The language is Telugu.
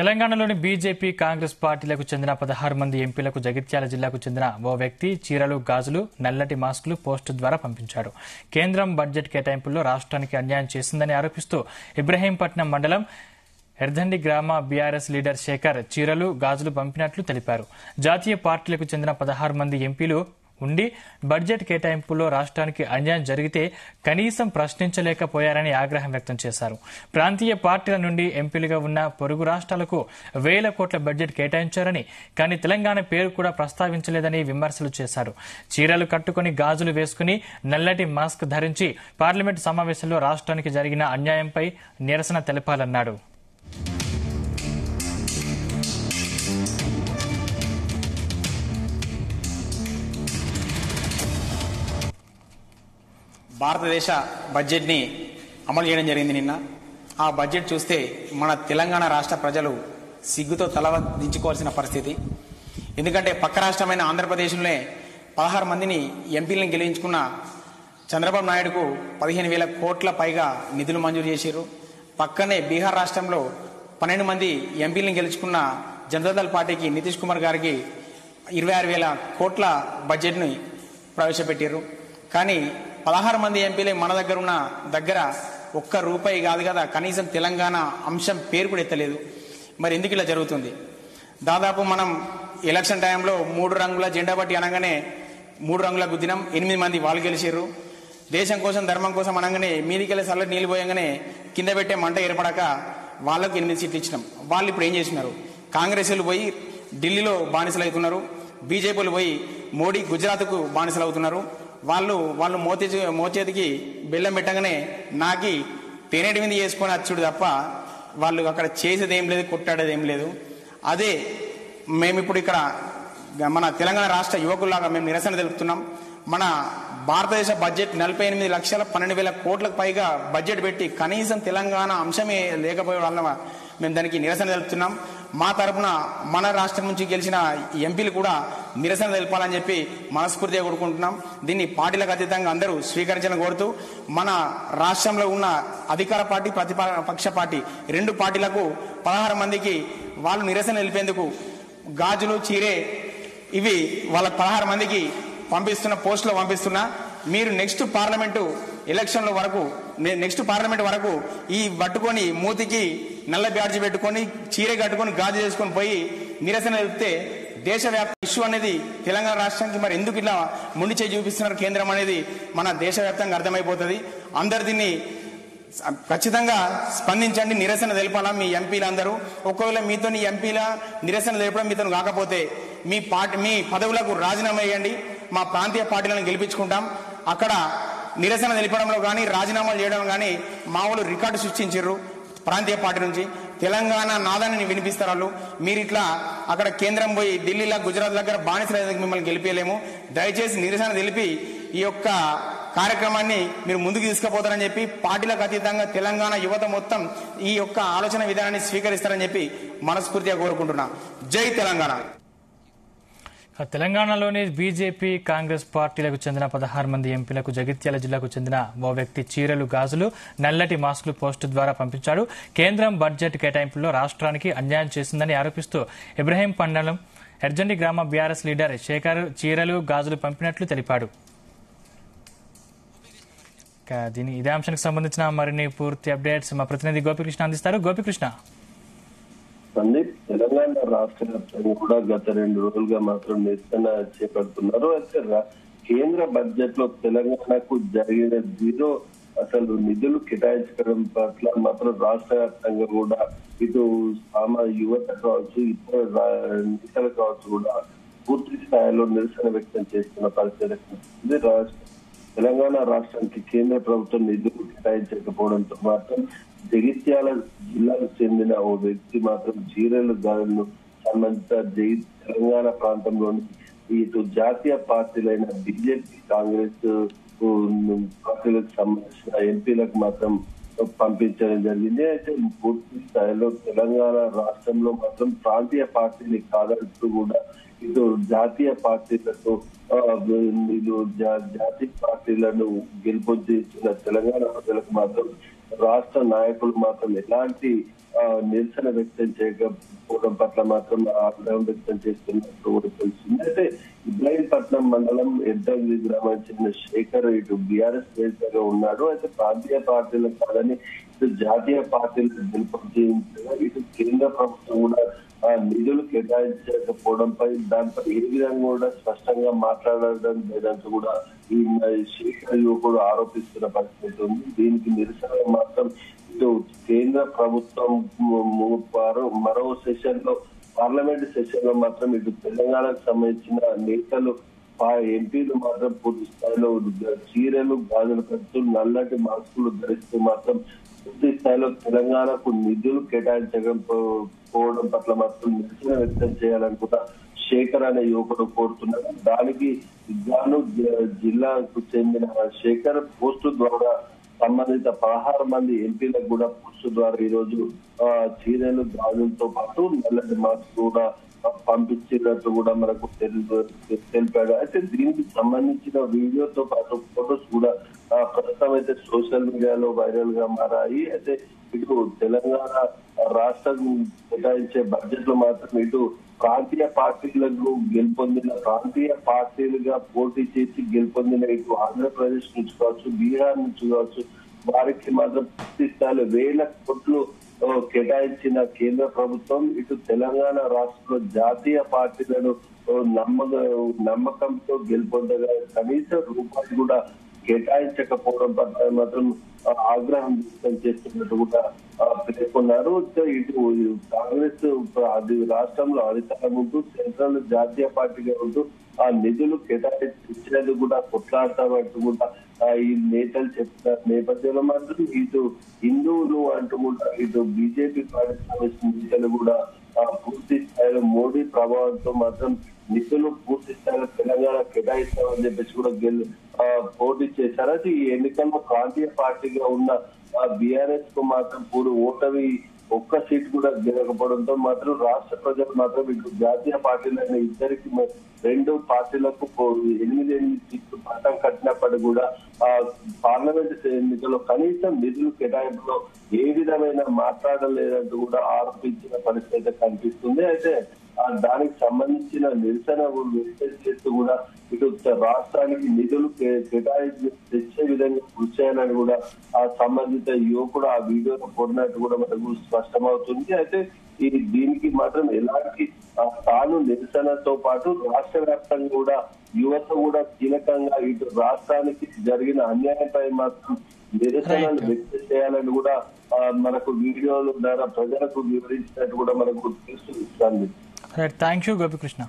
తెలంగాణలోని బీజేపీ కాంగ్రెస్ పార్టీలకు చెందిన 16 మంది ఎంపీలకు జగిత్యాల జిల్లాకు చెందిన ఓ వ్యక్తి చీరలు గాజులు నల్లటి మాస్కులు పోస్టు ద్వారా పంపించాడు. కేంద్రం బడ్జెట్ కేటాయింపుల్లో రాష్ట్రానికి అన్యాయం చేసిందని ఆరోపిస్తూ ఇబ్రహీంపట్నం మండలం ఎర్దండి గ్రామ బీఆర్ఎస్ లీడర్ శేఖర్ చీరలు గాజులు పంపినట్లు తెలిపారు. జాతీయ పార్టీలకు చెందిన 16 మంది ఎంపీలు ఉండి బడ్జెట్ కేటాయింపుల్లో రాష్ట్రానికి అన్యాయం జరిగితే కనీసం ప్రశ్నించలేకపోయారని ఆగ్రహం వ్యక్తం చేశారు. ప్రాంతీయ పార్టీల నుండి ఎంపీలుగా ఉన్న పొరుగు రాష్ట్రాలకు వేల కోట్ల బడ్జెట్ కేటాయించారని, కానీ తెలంగాణ పేరు కూడా ప్రస్తావించలేదని విమర్శలు చేశారు. చీరలు కట్టుకుని గాజులు వేసుకుని నల్లటి మాస్క్ ధరించి పార్లమెంటు సమావేశంలో రాష్ట్రానికి జరిగిన అన్యాయంపై నిరసన తెలపాలన్నాడు. భారతదేశ బడ్జెట్ని అమలు చేయడం జరిగింది నిన్న. ఆ బడ్జెట్ చూస్తే మన తెలంగాణ రాష్ట్ర ప్రజలు సిగ్గుతో తల దించుకోవాల్సిన పరిస్థితి. ఎందుకంటే పక్క రాష్ట్రమైన ఆంధ్రప్రదేశ్లోనే 16 మందిని ఎంపీలను గెలిపించుకున్న చంద్రబాబు నాయుడుకు 15,000 కోట్ల పైగా నిధులు మంజూరు చేశారు. పక్కనే బీహార్ రాష్ట్రంలో 12 మంది ఎంపీలను గెలుచుకున్న జనతాదళ్ పార్టీకి నితీష్ కుమార్ గారికి 26,000 కోట్ల బడ్జెట్ని ప్రవేశపెట్టారు. కానీ 16 మంది ఎంపీలే మన దగ్గర ఒక్క రూపాయి కాదు కదా, కనీసం తెలంగాణ అంశం పేరు కూడా ఎత్తలేదు. మరి ఎందుకు ఇలా జరుగుతుంది? దాదాపు మనం ఎలక్షన్ టైంలో 3 రంగుల జెండా బట్టి అనగానే 3 రంగుల గుద్దినం, 8 మంది వాళ్ళు గెలిచారు. దేశం కోసం ధర్మం కోసం అనగానే మీదికెళ్ళి చల్లటి నీళ్ళు పోయంగానే కింద పెట్టే మంట ఏర్పడక వాళ్ళకు 8 సీట్లు ఇచ్చినాం. వాళ్ళు ఇప్పుడు ఏం చేసినారు? కాంగ్రెస్లు పోయి ఢిల్లీలో బానిసలు అవుతున్నారు, బీజేపీలు పోయి మోడీ గుజరాత్కు బానిసలు అవుతున్నారు. వాళ్ళు మోచేతికి బెల్లం పెట్టగానే నాకి తేనెటి మీద చేసుకొని వచ్చుడు తప్ప వాళ్ళు అక్కడ చేసేది ఏం లేదు, కొట్టాడేది ఏం లేదు. అదే మేమిప్పుడు ఇక్కడ మన తెలంగాణ రాష్ట్ర యువకుల్లాగా మేము నిరసన తెలుపుతున్నాం. మన భారతదేశ బడ్జెట్ 48,12,000 కోట్లకు పైగా బడ్జెట్ పెట్టి కనీసం తెలంగాణ అంశమే లేకపోయే వల్ల మేము దానికి నిరసన తెలుపుతున్నాం. మా తరఫున మన రాష్ట్రం నుంచి గెలిచిన ఎంపీలు కూడా నిరసన తెలపాలని చెప్పి మనస్ఫూర్తిగా కోరుకుంటున్నాం. దీన్ని పార్టీలకు అతీతంగా అందరూ స్వీకరించాలని కోరుతూ మన రాష్ట్రంలో ఉన్న అధికార పార్టీ ప్రతిపక్ష పార్టీ 2 పార్టీలకు 16 మందికి వాళ్ళు నిరసన తెలిపేందుకు గాజులు చీరే ఇవి వాళ్ళ 16 మందికి పోస్టులో పంపిస్తున్నా. మీరు నెక్స్ట్ పార్లమెంటు వరకు ఈ పట్టుకొని మూతికి నల్ల బ్యాడ్జి పెట్టుకొని చీర కట్టుకొని గాజు చేసుకొని పోయి నిరసన తెలిపితే దేశవ్యాప్త ఇష్యూ అనేది తెలంగాణ రాష్ట్రానికి మరి ఎందుకు ఇట్లా ముండి చేయి చూపిస్తున్నారు కేంద్రం అనేది మన దేశవ్యాప్తంగా అర్థమైపోతుంది. అందరు దీన్ని ఖచ్చితంగా స్పందించండి, నిరసన తెలపాలా మీ ఎంపీలందరూ. ఒకవేళ మీతో ఎంపీల నిరసన తెలపడం మీతో కాకపోతే మీ పదవులకు రాజీనామా చేయండి, మా ప్రాంతీయ పార్టీలను గెలిపించుకుంటాం. అక్కడ నిరసన తెలిపడంలో కానీ రాజీనామాలు చేయడం కానీ మా వాళ్ళు రికార్డు సృష్టించారు. ప్రాంతీయ పార్టీ నుంచి తెలంగాణ నాదాన్ని వినిపిస్తారు వాళ్ళు. మీరు ఇట్లా అక్కడ కేంద్రం పోయి ఢిల్లీలో గుజరాత్ దగ్గర బానిసలు మిమ్మల్ని గెలిపేయలేము. దయచేసి నిరసన తెలిపి ఈ యొక్క కార్యక్రమాన్ని మీరు ముందుకు తీసుకుపోతారని చెప్పి పార్టీలకు అతీతంగా తెలంగాణ యువత మొత్తం ఈ యొక్క ఆలోచన విధానాన్ని స్వీకరిస్తారని చెప్పి మనస్ఫూర్తిగా కోరుకుంటున్నా. జై తెలంగాణ. తెలంగాణలోని బీజేపీ కాంగ్రెస్ పార్టీలకు చెందిన 16 మంది ఎంపీలకు జగిత్యాల జిల్లాకు చెందిన ఓ వ్యక్తి చీరలు గాజులు నల్లటి మాస్కులు పోస్టు ద్వారా పంపించాడు. కేంద్రం బడ్జెట్ కేటాయింపుల్లో రాష్ట్రానికి అన్యాయం చేసిందని ఆరోపిస్తూ ఇబ్రహీం మండలం ఎర్జండి గ్రామ బీఆర్ఎస్ లీడర్ శేఖర్ చీరలు గాజులు పంపినట్లు తెలిపాడు. ఇదే అంశానికి సంబంధించిన మరిన్ని పూర్తి అప్డేట్స్ మా ప్రతినిధి గోపికృష్ణ అందిస్తారు. గోపికృష్ణ. సందీప్, తెలంగాణ రాష్ట్ర వ్యాప్తంగా కూడా గత 2 రోజులుగా మాత్రం నిరసన చేపడుతున్నారు. అయితే కేంద్ర బడ్జెట్ లో తెలంగాణకు జరిగిన అసలు నిధులు కేటాయించడం పట్ల మాత్రం రాష్ట్ర వ్యాప్తంగా కూడా ఇటు యువత కావచ్చు, ఇతర నేతలు కావచ్చు కూడా పూర్తి స్థాయిలో నిరసన వ్యక్తం చేస్తున్న పరిస్థితి. తెలంగాణ రాష్ట్రానికి కేంద్ర ప్రభుత్వం నిధులు కేటాయించకపోవడంతో మాత్రం జగిత్యాల జిల్లాకు చెందిన ఓ వ్యక్తి మాత్రం చీరలు గాజులను సంబంధించిన తెలంగాణ ప్రాంతంలోని ఇటు జాతీయ పార్టీలైన బీజేపీ కాంగ్రెస్ పార్టీలకు సంబంధించిన ఎంపీలకు మాత్రం పంపించడం జరిగింది. అయితే పూర్తి స్థాయిలో తెలంగాణ రాష్ట్రంలో మాత్రం ప్రాంతీయ పార్టీని కాదంటూ కూడా ఇటు జాతీయ పార్టీలతో జాతీయ పార్టీలను గెలుపొందించిన తెలంగాణ ప్రజలకు మాత్రం రాష్ట్ర నాయకులు మాత్రం ఎలాంటి నిరసన వ్యక్తం చేయకపోవడం పట్ల మాత్రం ఆగ్రహం వ్యక్తం చేస్తున్నట్టు కూడా తెలిసింది. అయితే ఇబ్రాహీంపట్నం మండలం ఎడ్డగిరి గ్రామానికి చెందిన శేఖర్ ఇటు బీఆర్ఎస్ నేతగా ఉన్నాడు. అయితే ప్రాంతీయ పార్టీలకు కాదని ఇటు జాతీయ పార్టీలకు గెలుపొందించగా ఇటు కేంద్ర ప్రభుత్వం కూడా నిధులు కేటాయించకపోవడంపై దానిపై ఏ విధంగా కూడా స్పష్టంగా మాట్లాడడం లేదంటూ కూడా ఈ శేఖర్ యువకుడు ఆరోపిస్తున్న పరిస్థితి ఉంది. దీనికి నిరసన మాత్రం ఇటు కేంద్ర ప్రభుత్వం మరో సెషన్ లో పార్లమెంట్ సెషన్ లో మాత్రం ఇటు తెలంగాణకు సంబంధించిన నేతలు ఎంపీలు మాత్రం పూర్తి స్థాయిలో చీరలు గాజులు కడుతూ నల్లటి మాస్కులు ధరిస్తూ మాత్రం పూర్తి స్థాయిలో తెలంగాణకు నిధులు కేటాయించకపోవడం పట్ల మాత్రం నిరసన వ్యక్తం చేయాలని కూడా శేఖర్ అనే యువకుడు కోరుతున్నారు. దానికి గాను జిల్లాకు చెందిన శేఖర్ పోస్టు ద్వారా సంబంధిత 16 మంది ఎంపీలకు కూడా పోస్టు ద్వారా ఈ రోజు చీరలు గాజులతో పాటు నల్లటి మాస్క్ కూడా పంపించినట్టు కూడా మనకు తెలిపాడు. అయితే దీనికి సంబంధించిన వీడియోతో పాటు ఫోటోస్ కూడా ప్రస్తుతం అయితే సోషల్ మీడియాలో వైరల్ గా మారాయి. అయితే ఇటు తెలంగాణ రాష్ట్రం కేటాయించే బడ్జెట్ లో మాత్రం ఇటు ప్రాంతీయ పార్టీలకు గెలుపొందిన ప్రాంతీయ పార్టీలుగా పోటీ చేసి గెలుపొందిన ఇటు ఆంధ్రప్రదేశ్ నుంచి కావచ్చు, బీహార్ నుంచి కావచ్చు, వారికి మాత్రం పూర్తి స్థాయిలో 1000 కోట్లు కేటాయించిన కేంద్ర ప్రభుత్వం ఇటు తెలంగాణ రాష్ట్రంలో జాతీయ పార్టీలను నమ్మకంతో గెలుపొందగా కనీస రూపాయలు కూడా కేటాయించకపోవడం పట్ల మాత్రం ఆగ్రహం వ్యక్తం చేస్తున్నట్టు కూడా పేర్కొన్నారు. ఇటు కాంగ్రెస్ రాష్ట్రంలో అధికారం ఉంటూ సెంట్రల్ జాతీయ పార్టీగా ఉంటూ ఆ నిధులు కేటాయించేందుకు కూడా కొట్లాడతామంటూ కూడా ఈ నేతలు చెప్తున్న నేపథ్యంలో మాత్రం ఇటు హిందువులు అంటూ కూడా ఇటు బీజేపీ పార్టీ సంబంధించిన నేతలు కూడా పూర్తి స్థాయిలో మోడీ ప్రభావంతో మాత్రం నిధులు పూర్తి స్థాయిలో తెలంగాణ కేటాయిస్తామని చెప్పేసి కూడా పోటీ చేశారు. అయితే ఈ ఎన్నికల్లో ప్రాంతీయ పార్టీగా ఉన్న బీఆర్ఎస్ కు మాత్రం పూర్తి ఓటమి ఒక్క సీట్ కూడా గెలకపోవడంతో మాత్రం రాష్ట్ర ప్రజలు మాత్రం ఇటు జాతీయ పార్టీలైన ఇద్దరికి 2 పార్టీలకు 8 సీట్లు పట్టం కట్టినప్పటికీ కూడా పార్లమెంట్ ఎన్నికల్లో కనీసం నిధులు కేటాయింపులో ఏ విధమైన మాట్లాడలేదంటూ కూడా ఆరోపించిన పరిస్థితి కనిపిస్తుంది. అయితే దానికి సంబంధించిన నిరసన వ్యక్తం చేస్తూ కూడా ఇటు రాష్ట్రానికి నిధులు కేటాయించి తెచ్చే విధంగా కృషి చేయాలని కూడా ఆ సంబంధిత యువకుడు ఆ వీడియోలో కొన్నట్టు కూడా మనకు స్పష్టమవుతుంది. అయితే దీనికి మాత్రం ఎలాంటి తాను నిరసనతో పాటు రాష్ట్ర వ్యాప్తంగా కూడా యువత కూడా కీలకంగా ఇటు రాష్ట్రానికి జరిగిన అన్యాయంపై మాత్రం నిరసనలు వ్యక్తం చేయాలని కూడా మనకు వీడియోల ద్వారా ప్రజలకు వివరించినట్టు కూడా మనకు తెలుస్తుంది. Thank you Gopikrishna.